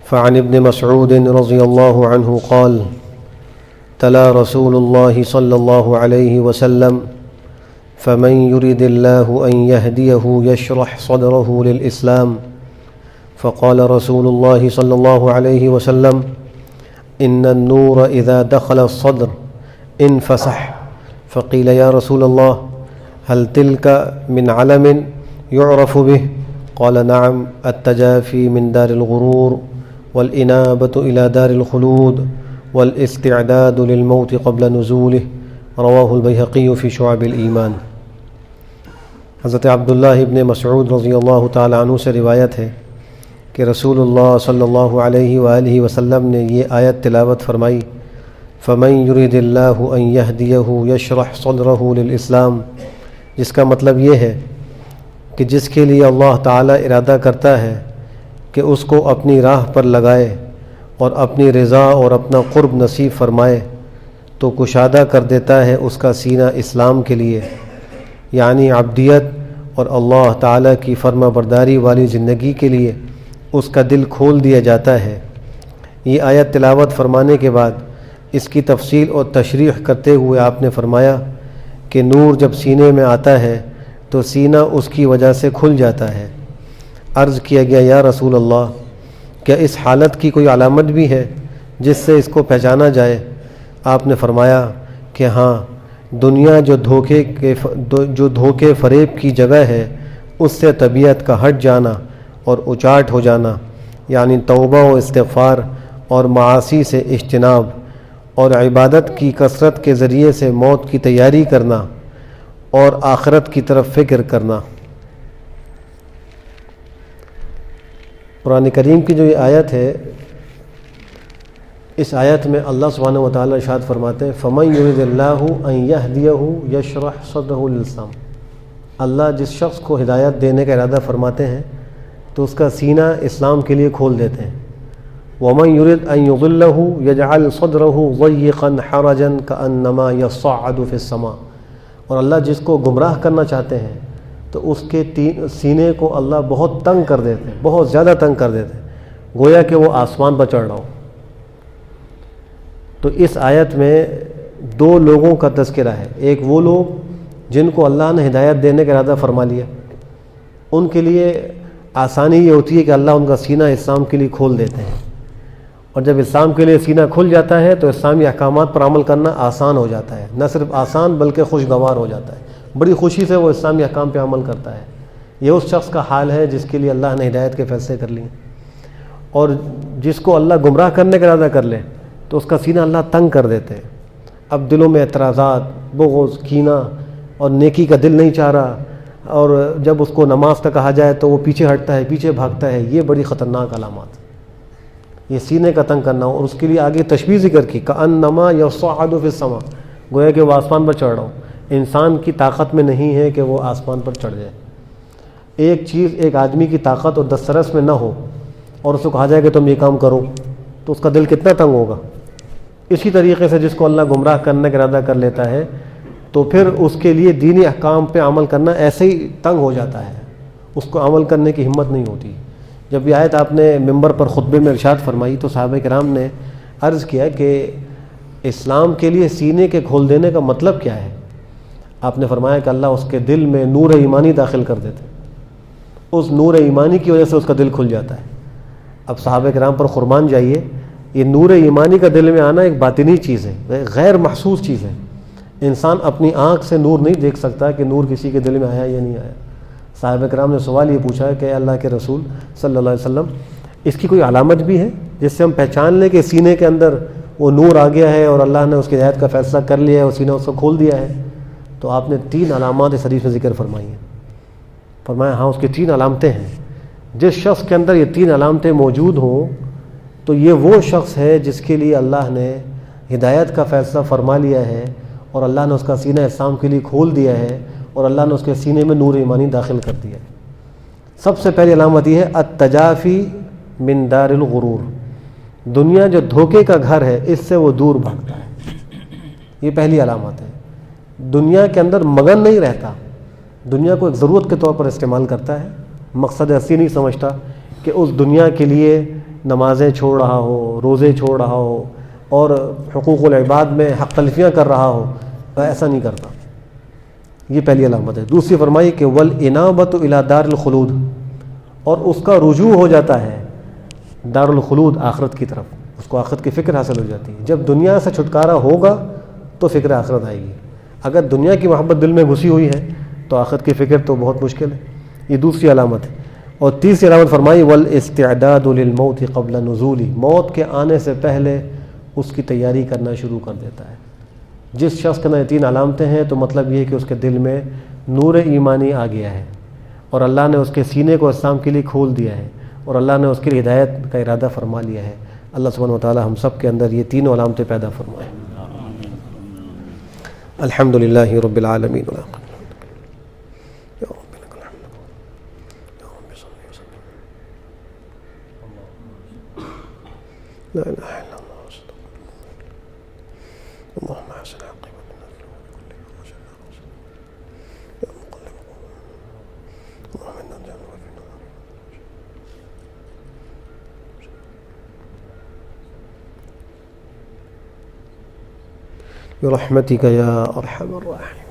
فعن ابن مسعود رضي الله عنه قال تلا رسول الله صلى الله عليه وسلم فمن يرد الله أن يهديه يشرح صدره للإسلام فقال رسول الله صلى الله عليه وسلم إن النور إذا دخل الصدر انفسح فقيل يا رسول الله هل تلك من علم يعرف به؟ قال نعم التجافي من دار الغرور والإنابة إلى دار الخلود والاستعداد للموت قبل نزوله رواہ البیہقی فی شعب الایمان۔ حضرت عبداللہ ابن مسعود رضی اللہ تعالی عنہ سے روایت ہے کہ رسول اللہ صلی اللہ علیہ وآلہ وسلم نے یہ آیت تلاوت فرمائی، فَمَن يُرِدِ اللَّهُ أَن يَهْدِيَهُ يَشْرَحْ صَدْرَهُ لِلْإِسْلَامِ، جس کا مطلب یہ ہے کہ جس کے لیے اللہ تعالی ارادہ کرتا ہے کہ اس کو اپنی راہ پر لگائے اور اپنی رضا اور اپنا قرب نصیب فرمائے تو کشادہ کر دیتا ہے اس کا سینہ اسلام کے لیے، یعنی عبدیت اور اللہ تعالیٰ کی فرما برداری والی زندگی کے لیے اس کا دل کھول دیا جاتا ہے۔ یہ آیت تلاوت فرمانے کے بعد اس کی تفصیل اور تشریح کرتے ہوئے آپ نے فرمایا کہ نور جب سینے میں آتا ہے تو سینہ اس کی وجہ سے کھل جاتا ہے۔ عرض کیا گیا یا رسول اللہ، کیا اس حالت کی کوئی علامت بھی ہے جس سے اس کو پہچانا جائے؟ آپ نے فرمایا کہ ہاں، دنیا جو دھوکے فریب کی جگہ ہے اس سے طبیعت کا ہٹ جانا اور اچاٹ ہو جانا، یعنی توبہ و استغفار اور معاصی سے اجتناب اور عبادت کی کثرت کے ذریعے سے موت کی تیاری کرنا اور آخرت کی طرف فکر کرنا۔ قرآن کریم کی جو یہ آیت ہے، اس آیت میں اللہ سبحانہ و تعالیٰ ارشاد فرماتے ہیں فَمَن يُرِدِ اللَّهُ أَن يَهْدِيَهُ يَشْرَحْ صَدْرَهُ لِلْإِسْلَامِ، اللہ جس شخص کو ہدایت دینے کا ارادہ فرماتے ہیں تو اس کا سینہ اسلام کے لیے کھول دیتے ہیں۔ وَمَن يُرِدْ أَن يُضِلَّهُ يَجْعَلْ صَدْرَهُ ضَيِّقًا حَرَجًا كَأَنَّمَا يَصَّعَّدُ فِي السَّمَاءِ، اور اللہ جس کو گمراہ کرنا چاہتے ہیں تو اس کے سینے کو اللہ بہت تنگ کر دیتے ہیں، بہت زیادہ تنگ کر دیتے ہیں، گویا کہ وہ آسمان پر چڑھ رہا ہو۔ تو اس آیت میں دو لوگوں کا تذکرہ ہے، ایک وہ لوگ جن کو اللہ نے ہدایت دینے کا ارادہ فرما لیا، ان کے لیے آسانی یہ ہوتی ہے کہ اللہ ان کا سینہ اسلام کے لیے کھول دیتے ہیں، اور جب اسلام کے لیے سینہ کھل جاتا ہے تو اسلامی احکامات پر عمل کرنا آسان ہو جاتا ہے، نہ صرف آسان بلکہ خوشگوار ہو جاتا ہے، بڑی خوشی سے وہ اسلامی احکام پہ عمل کرتا ہے۔ یہ اس شخص کا حال ہے جس کے لیے اللہ نے ہدایت کے فیصلے کر لیے، اور جس کو اللہ گمراہ کرنے کا ارادہ کر لے تو اس کا سینہ اللہ تنگ کر دیتے ہیں۔ اب دلوں میں اعتراضات، بغض، کینہ اور نیکی کا دل نہیں چاہ رہا، اور جب اس کو نماز کا کہا جائے تو وہ پیچھے ہٹتا ہے، پیچھے بھاگتا ہے۔ یہ بڑی خطرناک علامات، یہ سینے کا تنگ کرنا، اور اس کے لیے آگے تشبیہ ذکر کی کأنما یصعد فی السماء، گویا کہ وہ آسمان پر چڑھ رہا ہو۔ انسان کی طاقت میں نہیں ہے کہ وہ آسمان پر چڑھ جائے۔ ایک چیز ایک آدمی کی طاقت اور دسترس میں نہ ہو اور اس کو کہا جائے کہ تم یہ کام کرو تو اس کا دل کتنا تنگ ہوگا۔ اسی طریقے سے جس کو اللہ گمراہ کرنے کا ارادہ کر لیتا ہے تو پھر اس کے لیے دینی احکام پہ عمل کرنا ایسے ہی تنگ ہو جاتا ہے، اس کو عمل کرنے کی ہمت نہیں ہوتی۔ جب یہ آیت آپ نے ممبر پر خطبے میں ارشاد فرمائی تو صحابہ کرام نے عرض کیا کہ اسلام کے لیے سینے کے کھول دینے کا مطلب کیا ہے؟ آپ نے فرمایا کہ اللہ اس کے دل میں نور ایمانی داخل کر دیتے، اس نور ایمانی کی وجہ سے اس کا دل کھل جاتا ہے۔ اب صحابہ کرام پر قربان جائیے، یہ نور ایمانی کا دل میں آنا ایک باطنی چیز ہے، غیر محسوس چیز ہے۔ انسان اپنی آنکھ سے نور نہیں دیکھ سکتا کہ نور کسی کے دل میں آیا یا نہیں آیا۔ صحابہ کرام نے سوال یہ پوچھا کہ اللہ کے رسول صلی اللہ علیہ وسلم، اس کی کوئی علامت بھی ہے جس سے ہم پہچان لیں کہ سینے کے اندر وہ نور آ گیا ہے اور اللہ نے اس کی ہدایت کا فیصلہ کر لیا ہے اور سینہ اس کو کھول دیا ہے؟ تو آپ نے 3 علامات اس حدیث میں ذکر فرمائی ہیں۔ فرمایا ہاں، اس کی 3 علامتیں ہیں۔ جس شخص کے اندر یہ 3 علامتیں موجود ہوں تو یہ وہ شخص ہے جس کے لیے اللہ نے ہدایت کا فیصلہ فرما لیا ہے اور اللہ نے اس کا سینہ اسلام کے لیے کھول دیا ہے اور اللہ نے اس کے سینے میں نور ایمانی داخل کر دیا ہے۔ سب سے پہلی علامت یہ ہے التجافی من دار الغرور، دنیا جو دھوکے کا گھر ہے اس سے وہ دور بھاگتا ہے۔ یہ پہلی علامت ہے۔ دنیا کے اندر مگن نہیں رہتا، دنیا کو ایک ضرورت کے طور پر استعمال کرتا ہے، مقصد اصلی نہیں سمجھتا کہ اس دنیا کے لیے نمازیں چھوڑ رہا ہو، روزے چھوڑ رہا ہو اور حقوق العباد میں حق تلفیاں کر رہا ہو، ایسا نہیں کرتا. یہ پہلی علامت ہے. دوسری فرمائی کہ والانابۃ الی دار الخلود، اور اس کا رجوع ہو جاتا ہے دار الخلود، آخرت کی طرف. اس کو آخرت کی فکر حاصل ہو جاتی ہے. جب دنیا سے چھٹکارا ہوگا تو فکر آخرت آئے گی. اگر دنیا کی محبت دل میں گھسی ہوئی ہے تو آخرت کی فکر تو بہت مشکل ہے. یہ دوسری علامت ہے. اور تیسری علامت فرمائی والاستعداد للموت قبل نزول، موت کے آنے سے پہلے اس کی تیاری کرنا شروع کر دیتا ہے. جس شخص کے اندر یہ تین علامتیں ہیں تو مطلب یہ ہے کہ اس کے دل میں نور ایمانی آ گیا ہے اور اللہ نے اس کے سینے کو اسلام کے لیے کھول دیا ہے اور اللہ نے اس کے لیے ہدایت کا ارادہ فرما لیا ہے. اللہ سبحانہ و تعالی ہم سب کے اندر یہ تینوں علامتیں پیدا فرمائے. الحمدللہ رب العالمین. لا الہ الا اللہ اللهم احسن عاقبتنا في الامور كلها واجعلنا يا مقلب اللهم انا نجعلك في برحمتك يا ارحم الراحمين.